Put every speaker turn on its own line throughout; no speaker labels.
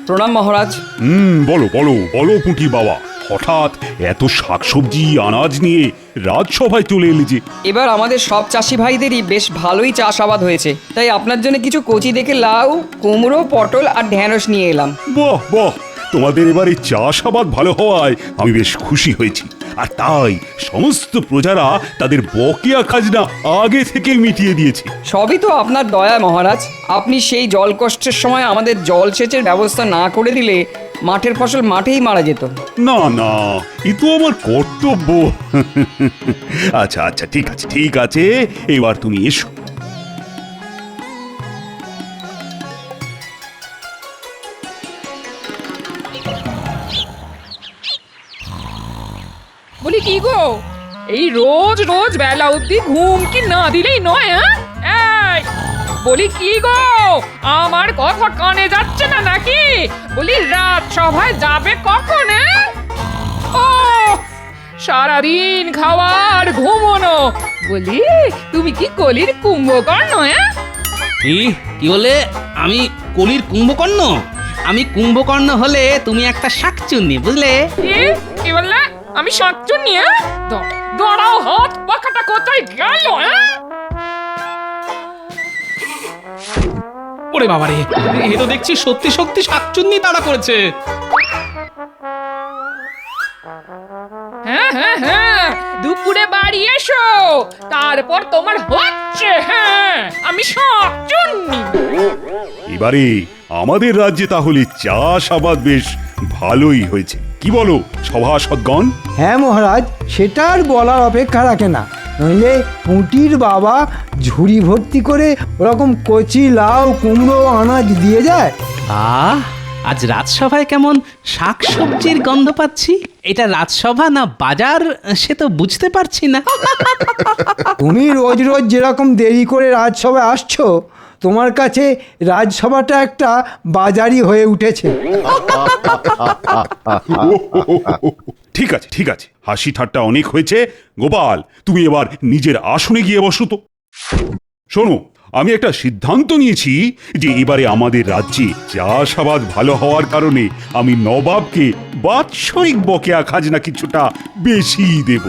প্রণাম মহারাজ।
বলো বলো বলো পুঁটি বাবা, হঠাৎ এত শাকসবজি আনাজ নিয়ে রাজসভায় চলে এলে যে?
এবার আমাদের সব চাষি ভাইদেরই বেশ ভালোই চাষাবাদ হয়েছে, তাই আপনার জন্য কিছু কচি দেখে লাউ, কুমড়ো, পটল আর ঢেঁড়স নিয়ে এলাম।
বাহ বাহ, তোমাদের এবারে চাষাবাদ ভালো হওয়ায় আমি বেশ খুশি হয়েছি। আর তাই সমস্ত প্রজারা তাদের বকেয়া খাজনা আগে থেকে মিটিয়ে দিয়েছে।
সবই তো আপনার দয়া মহারাজ। আপনি সেই জল কষ্টের সময় আমাদের জলসেচের ব্যবস্থা না করে দিলে মাঠের ফসল মাঠেই মারা যেত।
না না, এ তো আমার কর্তব্য। আচ্ছা আচ্ছা, ঠিক আছে ঠিক আছে, এবার তুমি এসো।
বলি কি গো, এই রোজ রোজ বেলা অবধি ঘুম কি না দিলেই নয়? এই বলি কি গো, আমার কথা কানে যাচ্ছে না নাকি? বলি রাত সভায় যাবে কখন? ও সারাদিন খাওয়ার ঘুমোনো, বলি তুমি কি কলির কুম্ভকর্ণ?
কি বলে? আমি কলির কুম্ভকর্ণ? আমি কুম্ভকর্ণ হলে তুমি একটা শাকচুন্নি, বুঝলে?
কি বললে? আমি শাকচুন্নি? দাঁড়াও, হাত পাখাটা কোথায় গেল?
ওরে বাবারে, এ তো দেখছি সত্যি সত্যি শাকচুন্নি তাড়া করেছে।
হ্যাঁ হ্যাঁ হ্যাঁ, দুপুরে বাড়ি এসো, তারপর তোমার হচ্ছে। হ্যাঁ, আমি শাকচুন্নি।
এবারে আমাদের রাজ্যে তাহলে চাষাবাদ বেশ ভালোই হয়েছে, কি বলো সভাসদগণ?
হ্যাঁ মহারাজ, সেটা আর বলার অপেক্ষা রাখে না। নইলে পুঁটির বাবা ঝুড়ি ভর্তি করে ওরকম কচি লাউ, কুমড়ো, আনাজ দিয়ে যায়।
আজ রাজসভায় কেমন শাকসবজির গন্ধ পাচ্ছি। এটা রাজসভা না বাজার সে তো বুঝতে পারছি না।
তুমি রোজ রোজ যেরকম দেরি করে রাজসভায় আসছো, তোমার কাছে রাজসভাটা একটা বাজারই হয়ে উঠেছে।
ঠিক আছে ঠিক আছে, হাসি ঠাট্টা অনেক হয়েছে। গোপাল, তুমি এবার নিজের আসনে গিয়ে বসো তো। শোনো, আমি একটা সিদ্ধান্ত নিয়েছি যে এবারে আমাদের রাজ্যে চাষাবাদ ভালো হওয়ার কারণে আমি নবাবকে বাৎসরিক বকেয়া খাজনা কিছুটা বেশি দেব।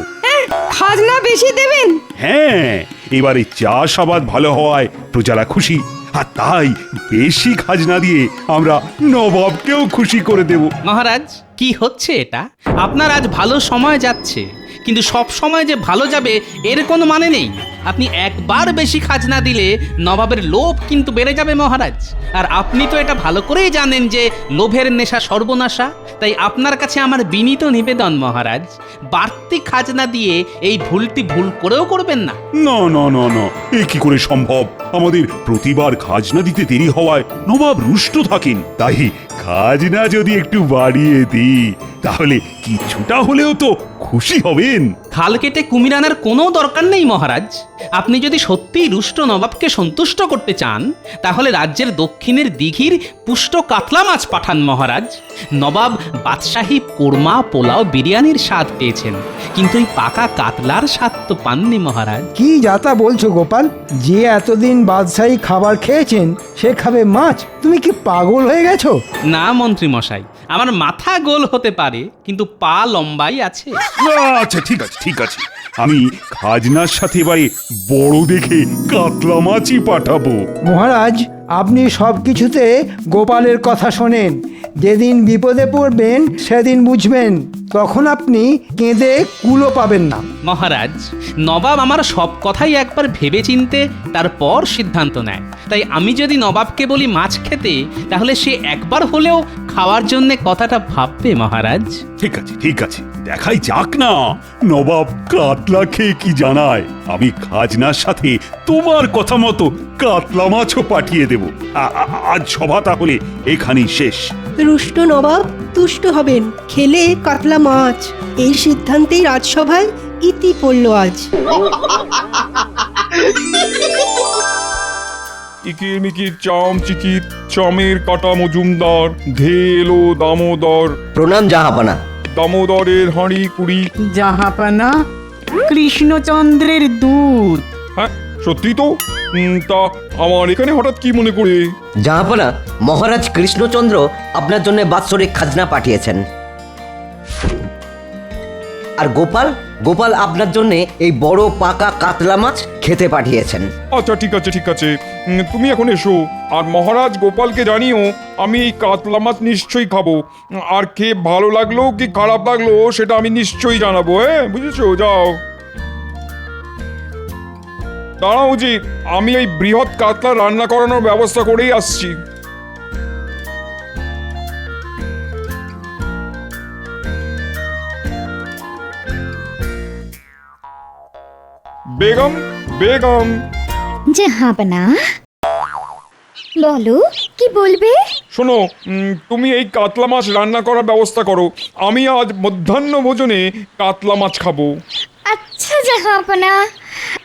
খাজনা বেশি দেবেন?
হ্যাঁ, এবারে চাষাবাদ ভালো হওয়ায় প্রজারা খুশি, আর তাই বেশি খাজনা দিয়ে আমরা নবাবকেও খুশি করে দেব।
মহারাজ, কি হচ্ছে এটা? আপনার আজ ভালো সময় যাচ্ছে, কিন্তু সব সময় যে ভালো যাবে এর কোনো মানে নেই। আপনি একবার বেশি খাজনা দিলে নবাবের লোভ কিন্তু বেড়ে যাবে মহারাজ। আর আপনি তো এটা ভালো করেই জানেন যে লোভের নেশা সর্বনাশা। তাই আপনার কাছে আমার বিনীত নিবেদন মহারাজ, বাড়তি খাজনা দিয়ে এই ভুলটি ভুল করেও করবেন না।
না না না না, এ কি করে সম্ভব? আমাদের প্রতিবার খাজনা দিতে দেরি হওয়ায় নবাব রুষ্ট থাকেন। তাই খাজনা যদি একটু বাড়িয়ে দিই তাহলে কিছুটা হলেও তো খুশি হবেন।
খাল কেটে কুমির আনার কোনো দরকার নেই মহারাজ। আপনি যদি সত্যিই রুষ্ট নবাবকে সন্তুষ্ট করতে চান, তাহলে রাজ্যের দক্ষিণের দিঘির পুষ্ট কাতলা মাছ পাঠান মহারাজ। নবাব বাদশাহী কোরমা, পোলাও, বিরিয়ানির স্বাদ পেয়েছেন, কিন্তু এই পাকা কাতলার স্বাদ তো পাননি মহারাজ।
কি যাতা বলছো গোপাল? যে এতদিন বাদশাহী খাবার খেয়েছেন সে খাবে মাছ? তুমি কি পাগল হয়ে গেছো?
না মন্ত্রী মশাই, আমার মাথা গোল হতে পারে, কিন্তু পা লম্বাই আছে।
আচ্ছা ঠিক আছে ঠিক আছে, আমি খাজনার সাথে এবারে বড় দেখে কাতলা মাছই পাঠাবো।
মহারাজ, আপনি সব কিছুতে গোপালের কথা শোনেন। যেদিন বিপদে পড়বেন সেদিন বুঝবেন, তখন আপনি কেঁদে কুলো পাবেন না।
মহারাজ, নবাব আমার সব কথাই একবার ভেবে চিনতে তারপর সিদ্ধান্ত নেয়। তাই আমি যদি নবাবকে বলি মাছ খেতে, তাহলে সে একবার হলেও খাওয়ার জন্য কথাটা ভাববে মহারাজ।
ঠিক আছে ঠিক আছে, দেখাই যাক না নবাব কাতলা খেয়ে কি জানায়। আমি খাজনার সাথে তোমার কথা মতো কাতলা মাছও পাঠিয়ে দেব। আজ সভা তাহলে এখানেই শেষ।
রুষ্ট নবাব তুষ্ট হবেন খেলে কাতলা মাছ, এই সিদ্ধান্তেই রাজসভায় ইতি পড়ল আজ।
ইকিরমিকির চাম চিকির চামের কাটা মজুমদার, ধেল ও দামোদর।
প্রণাম জাহাপানা।
দামোদরের হাঁড়ি কুড়ি।
জাহাপানা, কৃষ্ণচন্দ্রের দূত।
হ্যাঁ, সত্যি তো? তা আমার এখানে হঠাৎ কি মনে করে?
জাহাপনা, মহারাজ কৃষ্ণচন্দ্র আপনার জন্য বাৎসরিক খাজনা পাঠিয়েছেন। আর গোপাল গোপাল আপনার জন্য এই বড় পাকা কাতলা মাছ খেতে পাঠিয়েছেন।
আচ্ছা ঠিক আছে ঠিক আছে, তুমি এখন এসো। আর মহারাজ গোপালকে জানিও আমি এই কাতলা মাছ নিশ্চয়ই খাবো। আর খেয়ে ভালো লাগলো কি খারাপ লাগলো সেটা আমি নিশ্চয়ই জানাবো। হ্যাঁ, বুঝেছো? যাও। দাঁড়াও জি, আমি এই বৃহৎ কাতলা রান্না করানোর ব্যবস্থা করেই আসছি। বেগম, বেগম,
জাহাপনা, বলো কি বলবে?
শোনো, তুমি এই কাতলা মাছ রান্না করার ব্যবস্থা করো। আমি আজ মধ্যাহ্ন ভোজনে কাতলা মাছ খাবো।
আচ্ছা জাহাপনা,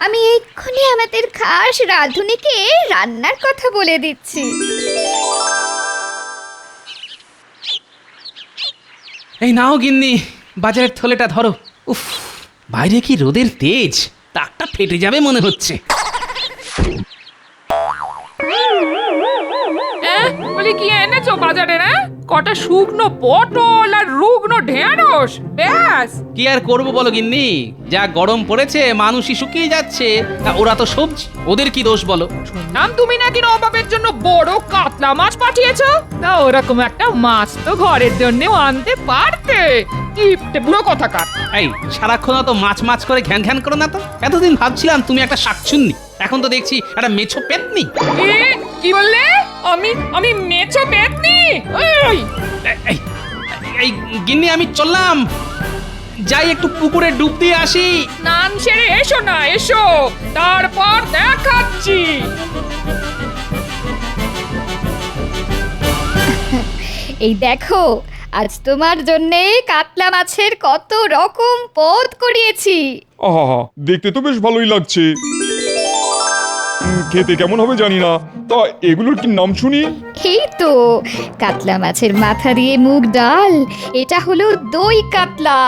আমি এক্ষুনি আমাদের খাস রাঁধুনিকে রান্নার কথা বলে দিচ্ছি।
এই নাও গিন্নি, বাজারের থলেটা ধরো। উফ, বাইরে কি রোদের তেজ, তাকটা ফেটে যাবে মনে হচ্ছে।
বলি কি এনেছো বাজারে? না কটা শুকনো পটল আর রুগ্ন ঢেঁড়স, ব্যাস।
কি আর করবো বলো গিন্নি, যা গরম পড়েছে মানুষই শুকিয়ে যাচ্ছে, তা ওরা তো সবজি, ওদের কি দোষ বলো?
শুনলাম তুমি নাকি নবাবের জন্য বড় কাতলা মাছ পাঠিয়েছো। তা ওরকম একটা মাছ তো ঘরের জন্যও আনতে পারতে। কিপটে বুড়ো কথাকার।
এই সারাক্ষণ তো মাছ মাছ করে ঘ্যান ঘ্যান করো না তো। এতদিন ভাবছিলাম তুমি একটা শাকচুন্নি, এখন তো দেখছি একটা মেছো পেতনি।
কি বললে? আমি মেছো পেতনি? এই
এই এই গিন্নি, আমি চললাম, যাই একটু পুকুরে ডুব দিয়ে আসি।
স্নান সেরে এসো না, এসো, তারপর দেখাচ্ছি।
এই দেখো, আজ তোমার জন্যে কাতলা মাছের কত রকম পদ করিয়েছি।
আহা, দেখতে তো বেশ ভালোই লাগছে। খেতে কেমন হবে জানি না, তা এগুলোর কি নাম শুনি?
এই তো কাতলা মাছের মাথা দিয়ে মুগ ডাল, এটা হলো দই কাতলা,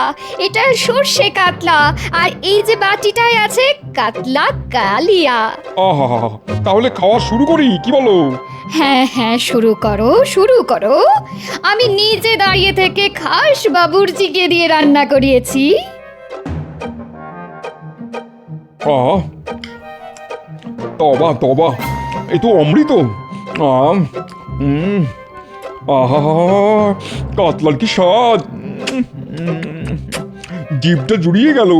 এটা সর্ষে কাতলা, আর এই যে বাটিটায় আছে কাতলা কালিয়া।
আহা, তাহলে খাওয়া শুরু করি, কি বলো?
হ্যাঁ হ্যাঁ, শুরু করো শুরু করো। আমি নিজে দাঁড়িয়ে থেকে খাস বাবুর্চিকে দিয়ে রান্না করিয়েছি।
আহ, তবা তবা, এই তো অমৃত। আহা, কাতলার কি স্বাদ! জিভটা জুড়িয়ে গেল।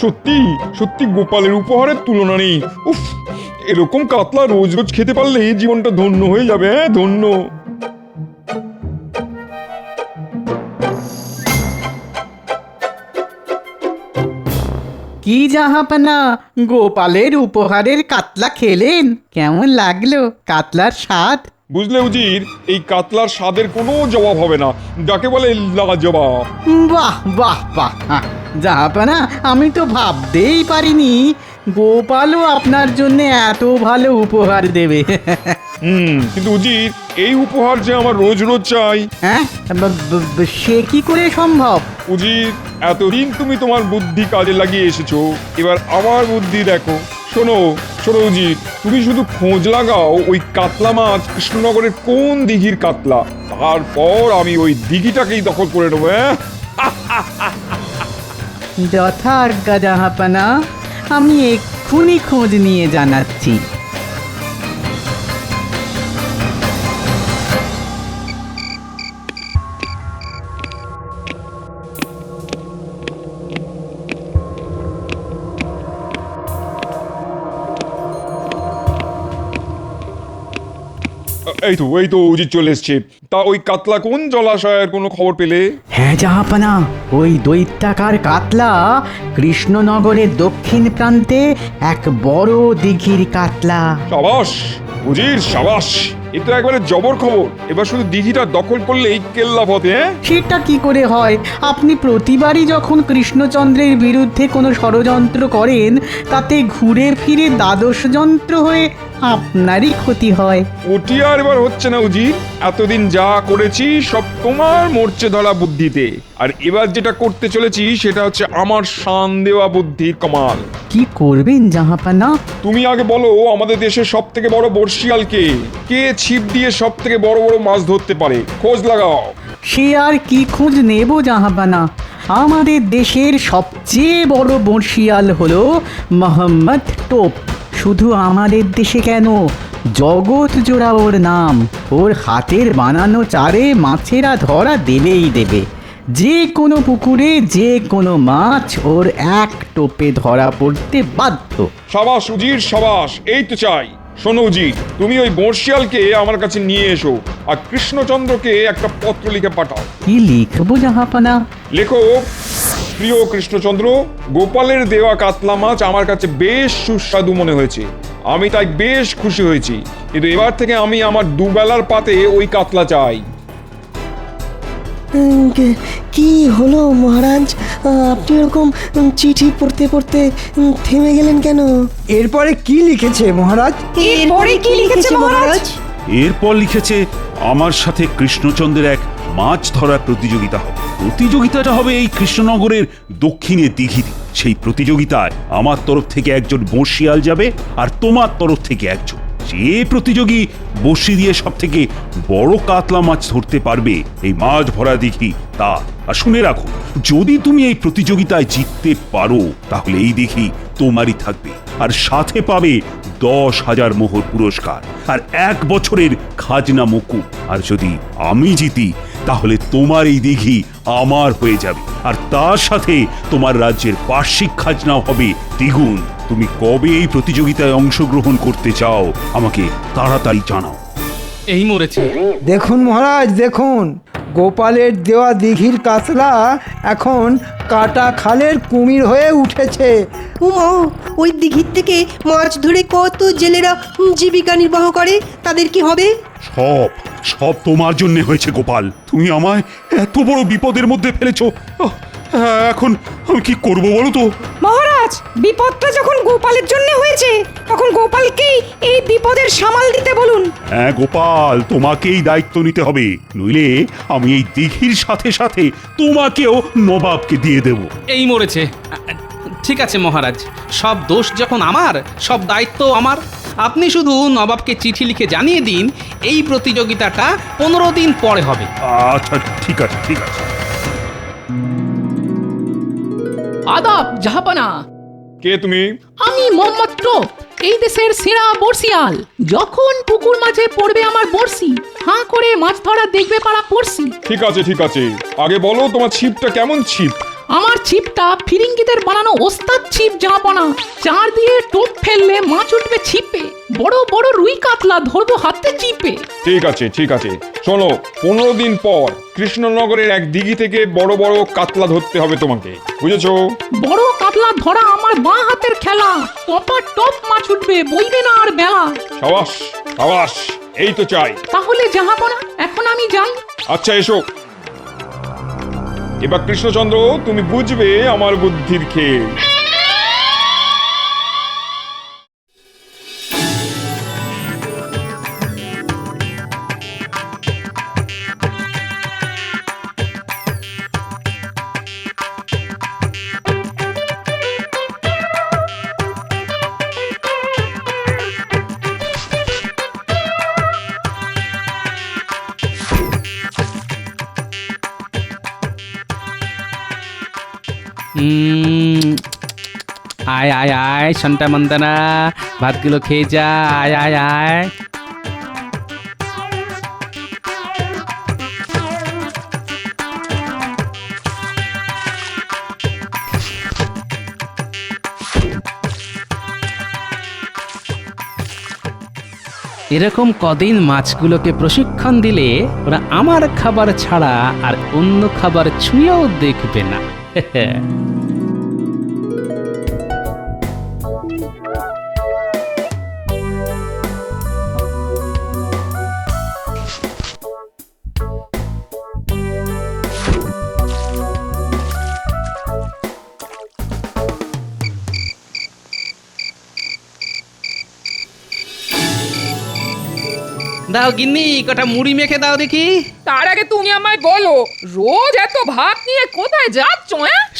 সত্যি সত্যি গোপালের উপহারের তুলনা নেই। উফ, এরকম কাতলা রোজ রোজ খেতে পারলে জীবনটা ধন্য হয়ে যাবে। হ্যাঁ, ধন্য।
কি জাহাপনা, গোপালের উপহারের কাতলা খেলেন? কেমন লাগলো কাতলার স্বাদ?
বুঝলে উজির, এই কাতলার স্বাদের কোনো জবাব হবে না, যাকে বলে লাজবাব।
বাহ বাহ বাহ, জাহাপনা, আমি তো ভাবতেই পারিনি গোপালও আপনার জন্য এত ভালো উপহার দেবে।
কিন্তু উজির, এই উপহার যে আমার রোজ রোজ চাই।
হ্যাঁ, সে কি করে সম্ভব?
উজির, এতদিন তুমি তোমার বুদ্ধি কাজে লাগিয়ে এসেছো, এবার আমার বুদ্ধি দেখো। শোনো শোনো উজির, তুমি শুধু খোঁজ লাগাও ওই কাতলা মাছ কৃষ্ণনগরের কোন দিঘির কাতলা, তারপর আমি ওই দিঘিটাকেই দখল করে নেবো।
যথাজ্ঞা জাহাপনা, আমি এক্ষুনি খোঁজ নিয়ে জানাচ্ছি।
এই তো উজির চলে এসছে। তা ওই কাতলা কোন জলাশয়ের কোনো খবর পেলে?
হ্যাঁ জাহাপনা, ওই দৈত্যাকার কাতলা কৃষ্ণনগরের দক্ষিণ প্রান্তে এক বড় দিঘির কাতলা।
সাবাস উজির, সাবাস, এ তো একবারে জবর খবর। এবার শুধু দিঘিটা দখল করলেই কেল্লা ফতে।
সেটা কি করে হয়? আপনি প্রতিবারই যখন কৃষ্ণচন্দ্রের বিরুদ্ধে কোনো ষড়যন্ত্র করেন, তাতে ঘুরে ফিরে দ্বাদশ যন্ত্র হয়ে আপনারই ক্ষতি হয়।
ওটি আর এবার হচ্ছে না উজির। এতদিন যা করেছি সব তোমার মরচে ধরা বুদ্ধিতে, আর এবার যেটা করতে চলেছি সেটা হচ্ছে আমার শান দেওয়া বুদ্ধির কামাল।
কি করবেন জাহাপানা?
তুমি আগে বলো, আমাদের দেশের সব থেকে বড় বর্ষিয়াল কে? কে ছিপ দিয়ে সব থেকে বড় বড় মাছ ধরতে পারে? খোঁজ লাগাও।
সে আর কি খোঁজ নেব জাহাপানা? আমাদের দেশের সবচেয়ে বড় বর্ষিয়াল হলো মোহাম্মদ টোপ। শুধু আমাদের দেশে কেন, জগৎ জোড়া ওর নাম। ওর হাতের বানানো চারে মাছেরা ধরা দেবেই দেবে। যে কোনো পুকুরে যে কোনো মাছ ওর এক টোপে ধরা পড়তে বাধ্য।
সাবাস উজির সাবাস, এই তো চাই। শোনো উজির, তুমি ওই বর্ষিয়ালকে আমার কাছে নিয়ে এসো, আর কৃষ্ণচন্দ্রকে একটা পত্র লিখে পাঠাও।
কি লিখবো জাহাপানা?
লেখো, প্রিয় কৃষ্ণচন্দ্র, গোপালের দেওয়া কাতলা মাছ আমার কাছে বেশ সুস্বাদু মনে হয়েছে। আমি তাই বেশ খুশি হয়েছি, কিন্তু এবার থেকে আমি আমার দুবেলার পাতে ওই কাতলা চাই।
কি হলো মহারাজ, আপনি এরকম চিঠি পড়তে পড়তে থেমে গেলেন কেন?
এরপরে কি লিখেছে মহারাজ?
এরপরে কি লিখেছে মহারাজ?
এরপর লিখেছে আমার সাথে কৃষ্ণচন্দ্রের এক মাছ ধরার প্রতিযোগিতা হবে। প্রতিযোগিতাটা হবে এই কৃষ্ণনগরের দক্ষিণে দিঘিতে। সেই প্রতিযোগিতায় আমার তরফ থেকে একজন বর্ষিয়াল যাবে, আর তোমার তরফ থেকে একজন। যে প্রতিযোগী বড়শি দিয়ে সব থেকে বড় কাতলা মাছ ধরতে পারবে এই মাছ ভরা দিঘি তা। আর শুনে রাখো, যদি তুমি এই প্রতিযোগিতায় জিততে পারো তাহলে এই দিঘি তোমারই থাকবে, আর সাথে পাবে 10,000 মোহর পুরস্কার আর 1 বছরের খাজনা মকুব। আর যদি আমি জিতি তাহলে তোমার এই দিঘি আমার হয়ে যাবে, আর তার সাথে তোমার রাজ্যের বার্ষিক খাজনাও হবে দ্বিগুণ। তুমি কবে এই প্রতিযোগিতায় অংশগ্রহণ করতে চাও আমাকে তাড়াতাড়ি জানাও।
এই মরেছে।
দেখুন মহারাজ, দেখুন, গোপালের দেওয়া দিঘির কাতলা এখন কাটা খালের কুমির হয়ে উঠেছে।
উমা, ওই দিঘির থেকে মাছ ধরে কত জেলেরা জীবিকা নির্বাহ করে, তাদের কি হবে?
সব সব তোমার জন্য হয়েছে গোপাল। তুমি আমায় এত বড় বিপদের মধ্যে ফেলেছো। এখন আমি কি করব বলো তো?
মহারাজ, বিপদটা যখন গোপালের জন্য হয়েছে তখন গোপালকেই এই বিপদের সামাল দিতে বলুন।
হ্যাঁ গোপাল, তোমাকেই দায়িত্ব নিতে হবে, নইলে আমি এই দিঘির সাথে সাথে তোমাকেও নবাবকে দিয়ে দেব।
এই মরেছে। ঠিক আছে মহারাজ, সব দোষ যখন আমার, সব দায়িত্ব আমার। আপনি শুধু নবাবকে চিঠি লিখে জানিয়ে দিন এই প্রতিযোগিতাটা 15 দিন পরে হবে।
আচ্ছা ঠিক আছে, ঠিক আছে।
আদাব জাহাপানা।
কে তুমি?
আমি মোহাম্মদ টোপ, এই দেশের সেরা বর্ষিয়াল। যখন পুকুর মাঝে পড়বে আমার বর্ষি, হাঁ করে মাছ ধরা দেখবে পাড়া পড়ছি।
ঠিক আছে ঠিক আছে, আগে বলো তোমার ছিপটা কেমন ছিপ?
আমার ছিপটা ফিরিঙ্গিদের বানানো ওস্তাদ ছিপ জাহাপানা। চার দিয়ে টোপ ফেললে মাছ উঠবে ছিপে, বড় বড় রুই কাতলা ধরবো হাতে চিপে।
ঠিক আছে ঠিক আছে, শোনো, 15 দিন পর কৃষ্ণনগরের এক দিঘি থেকে বড় বড় কাতলা ধরতে হবে তোমাকে, বুঝেছো?
বড় কাতলা ধরা আমার বাঁ হাতের খেলা। টপা টপ মাছ উঠবে, বইবে না আর বেলা।
সাবাস সাবাস, এই তো চাই।
তাহলে জাহাপানা, এখন আমি যাই।
আচ্ছা এসো। এবার কৃষ্ণচন্দ্র, তুমি বুঝবে আমার বুদ্ধির খেল।
আয় আয় আয় সন্টা মন্দানা, ভাতগুলো খেয়ে যা। আয় আয় আয়। এরকম কদিন মাছগুলোকে প্রশিক্ষণ দিলে ওরা আমার খাবার ছাড়া আর অন্য খাবার ছুঁয়েও দেখবে না। দাও গিন্নি কটা মুড়ি মেখে দাও দেখি।
তার আগে তুমি আমায় বলো, রোজ এত ভাত নিয়ে কোথায় যাচ্ছ?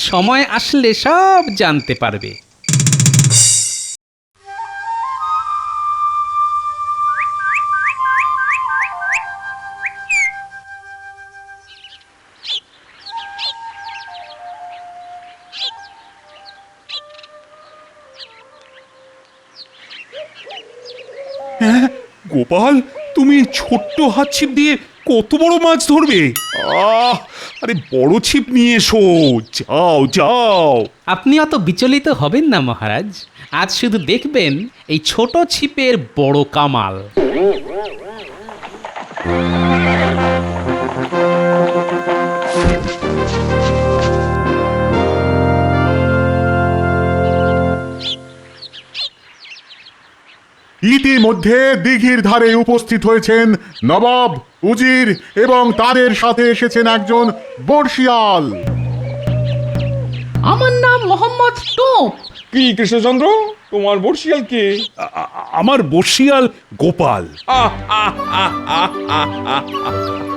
সময় আসলে সব জানতে পারবে।
হ্যাঁ গোপাল, তুমি ছোট্ট হাত ছিপ দিয়ে কত বড় মাছ ধরবে? আরে বড় ছিপ নিয়ে এসো, যাও যাও।
আপনি অত বিচলিত হবেন না মহারাজ, আজ শুধু দেখবেন এই ছোট ছিপের বড় কামাল।
ইতিমধ্যে দিঘির ধারে উপস্থিত হয়েছেন নবাব, উজির এবং তাদের সাথে এসেছেন একজন বর্ষিয়াল।
আমার নাম মোহাম্মদ টোপ।
কি কৃষ্ণচন্দ্র, তোমার বর্ষিয়াল কে?
আমার বর্ষিয়াল গোপাল।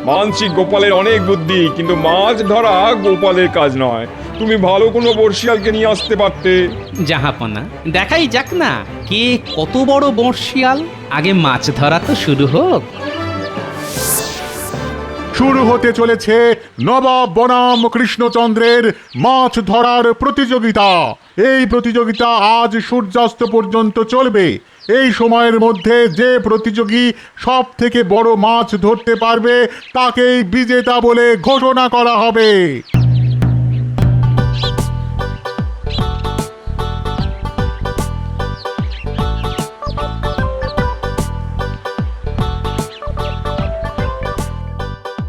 মানছি গোপালের অনেক বুদ্ধি, কিন্তু মাছ ধরা গোপালের কাজ নয়। তুমি ভালো কোনো বর্ষিয়ালকে নিয়ে আসতে পারতে।
জাহাপনা, দেখাই যাক না কে কত বড় বর্ষিয়াল। আগে মাছ ধরা তো শুরু হোক।
শুরু হতে চলেছে নবাব বনাম কৃষ্ণচন্দ্রের মাছ ধরার প্রতিযোগিতা। এই প্রতিযোগিতা আজ সূর্যাস্ত পর্যন্ত চলবে। এই সময়ের মধ্যে যে প্রতিযোগী সব থেকে বড় মাছ ধরতে পারবে তাকেই বিজেতা বলে ঘোষণা করা হবে।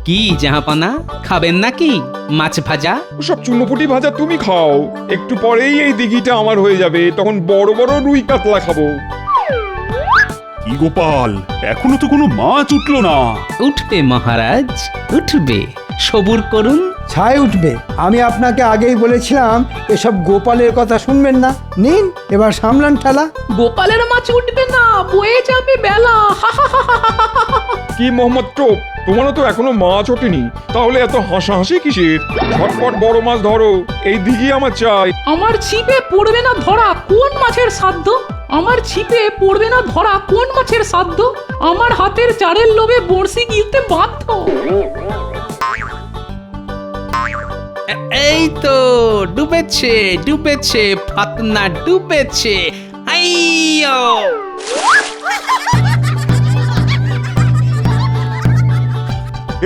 কি জাহাপনা, খাবেন নাকি মাছ ভাজা?
সব চুনোপুটি ভাজা তুমি খাও, একটু পরেই এই দিঘিটা আমার হয়ে যাবে, তখন বড় বড় রুই কাতলা খাবো।
কি গোপাল, এখনো তো কোনো মাছ উঠলো না।
উঠবে মহারাজ, উঠবে, সবুর করুন।
ছাই উঠবে। আমি আপনাকে আগেই বলেছিলাম এসব গোপালের কথা শুনবেন না। নিন এবার সামলান ঠেলা।
গোপালের মাছ উঠবে না, বয়ে যাবে বেলা।
কি মোহাম্মদ টোপ, তোমারও তো এখনো মাছ ওঠেনি, তাহলে এত হাসাহাসি কিসের? ঝটপট বড় মাছ ধরো, এই দিঘি আমার চাই।
আমার ছিপে পড়বে না ধরা কোন মাছের সাধ্য? আমার ছিপে পড়বে না ধরা কোন মাছের সাধ্য? আমার হাতের চারের লোভে বড়শি গিলতে বাধ্য।
এই তো ডুবেছে, ডুবেছে, ফাতনা ডুবেছে। আইয়ো!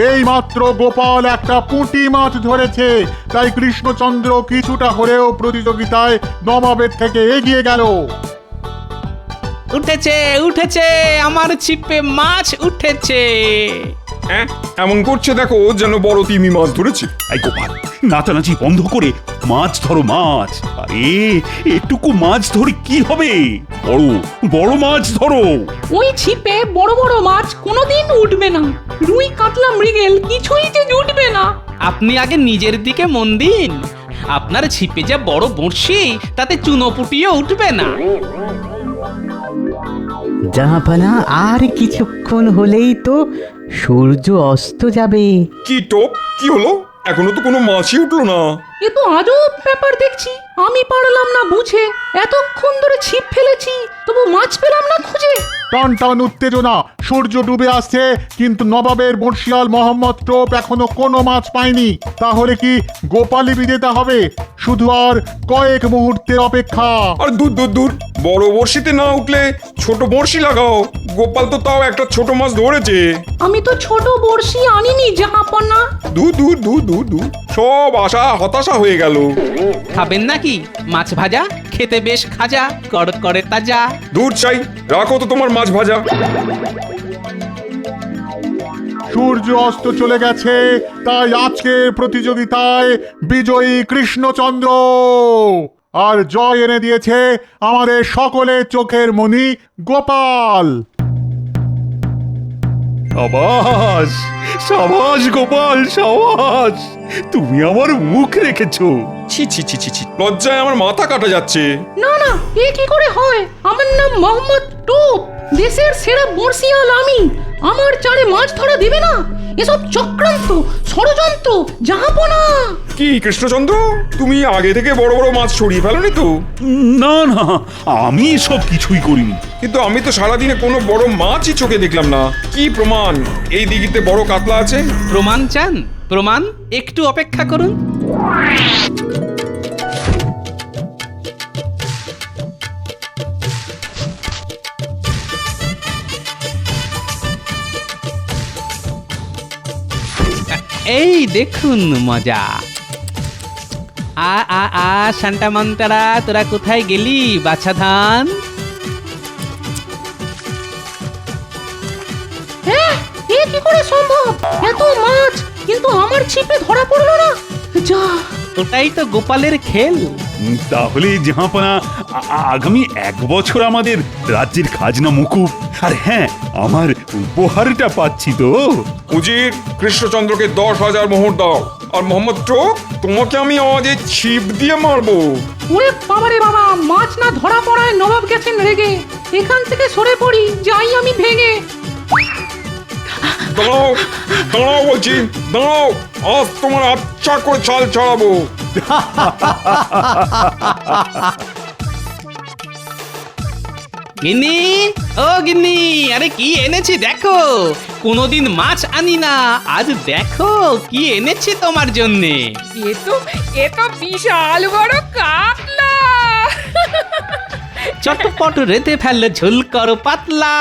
এই মাত্র গোপাল একটা পুঁটি মাছ ধরেছে, তাই কৃষ্ণচন্দ্র কিছুটা হলেও প্রতিযোগিতায় নবাবের থেকে এগিয়ে গেল।
উঠেছে, উঠেছে, আমার ছিপে মাছ উঠেছে।
এমন করছে দেখো যেন বড় তিমি মাছ ধরেছে।
এই গোপাল, নাচানাচি বন্ধ করে মাছ ধরো মাছ। আরে এটুকু মাছ ধরে কি হবে? বড় বড় মাছ ধরো।
ওই ছিপে বড় বড় মাছ কোনোদিন উঠবে না। রুই কাতলা মৃগেল কিছুই যে জুটবে না।
আপনি আগে নিজের দিকে মন দিন। আপনার ছিপে যা বড় বড়শি, তাতে চুনোপুটিও উঠবে না।
জাহাপানা, আর কিছুক্ষণ হলেই তো সূর্য অস্ত যাবে।
কি টোপ, কি হলো? এখনো তো কোনো মাছই উঠলো না।
এ তো আজব ব্যাপার দেখছি। আমি পারলাম না বুঝে, এতক্ষণ ধরে ছিপ ফেলেছি, তবু মাছ পেলাম না খুঁজে।
টান টান উত্তেজনা, সূর্য ডুবে আসছে, কিন্তু নবাবের বর্ষিয়াল মোহাম্মদ টোপ এখনো কোনো মাছ পায়নি। তাহলে কি গোপালই বিজেতা হবে? শুধু আর কয়েক মুহূর্তের অপেক্ষা।
আর দূর দূর দূর, বড় বড়শিতে না উঠলে ছোট বড়শি লাগাও। গোপাল তো তাও একটা ছোট মাছ ধরেছে।
আমি তো ছোট বড়শি আনিনি জাহাপনা।
দূর দূর দূর দূর দূর, সব আশা হতাশা হয়ে গেল।
খাবেন নাকি মাছ ভাজা? খেতে বেশ খাজা, কড়কড়ে তাজা।
দূর চাই, রাখো তো তোমার মাছ ভাজা।
সূর্য অস্ত চলে গেছে, তাই আজকের প্রতিযোগিতায় বিজয়ী কৃষ্ণচন্দ্র। আর জয় এনে দিয়েছে আমাদের সকলের চোখের মণি গোপাল।
সাবাস সাবাস গোপাল, সাবাস, তুমি আমার মুখ রেখেছো।
ছি ছি ছি ছি ছি, লজ্জায় আমার মাথা কাটা যাচ্ছে।
না না, এ কি করে হয়? আমার নাম মোহাম্মদ টোপ, দেশের সেরা বর্ষিয়াল আমি। আমার চারে মাছ ধরা দেবে না? এসব চক্রান্ত, ষড়যন্ত্র, জাহাপনা।
কি কৃষ্ণচন্দ্র, তুমি আগে থেকে বড় বড় মাছ ছড়িয়ে ফেলোনি তো?
না না, আমি সব কিছুই করিনি।
কিন্তু আমি তো সারাদিনে কোনো বড় মাছই চোখে দেখলাম না। কি প্রমাণ এই দিঘিতে বড় কাতলা আছে?
প্রমাণ চান? প্রমাণ? একটু অপেক্ষা করুন। এই দেখুন মজা। আ আ আ শান্তা মন্তারা, তোরা কোথায় গেলি বাছা ধান?
হ্যাঁ, এ কি করে সম্ভব? এত মাছ, কিন্তু আমার ছিপে ধরা পড়লো না। যা,
ওটাই তো গোপালের খেল।
তাহলে জাহাপনা, আগামী 1 বছর আমাদের রাজ্যের খাজনা মুকুব। আর হ্যাঁ, আমার উপহারটা পাচ্ছি তো।
উজির, কৃষ্ণচন্দ্রকে 10,000 মোহর দাও। আর মোহাম্মদ টোপ, তোমাকে আমি আজ এই ছিপ দিয়ে মারবো।
ওরে বাবারে বাবা, মাছ না ধরা পড়ায় নবাব গেছেন রেগে। এখান থেকে সরে পড়ি, যাই আমি ভেঙে।
দাঁড়াও, দাঁড়াও বলছি, দাঁড়াও। আজ তোমার আচ্ছা করে চাল ছাড়াবো।
গিন্নি, ও গিন্নি, আরে কি এনেছি দেখো। কোনোদিন মাছ আনি না, আজ দেখো কি এনেছি তোমার জন্যে।
এ তো বিশাল বড় কাতলা।
চটপট রেতে ফেললে ঝোল করো পাতলা।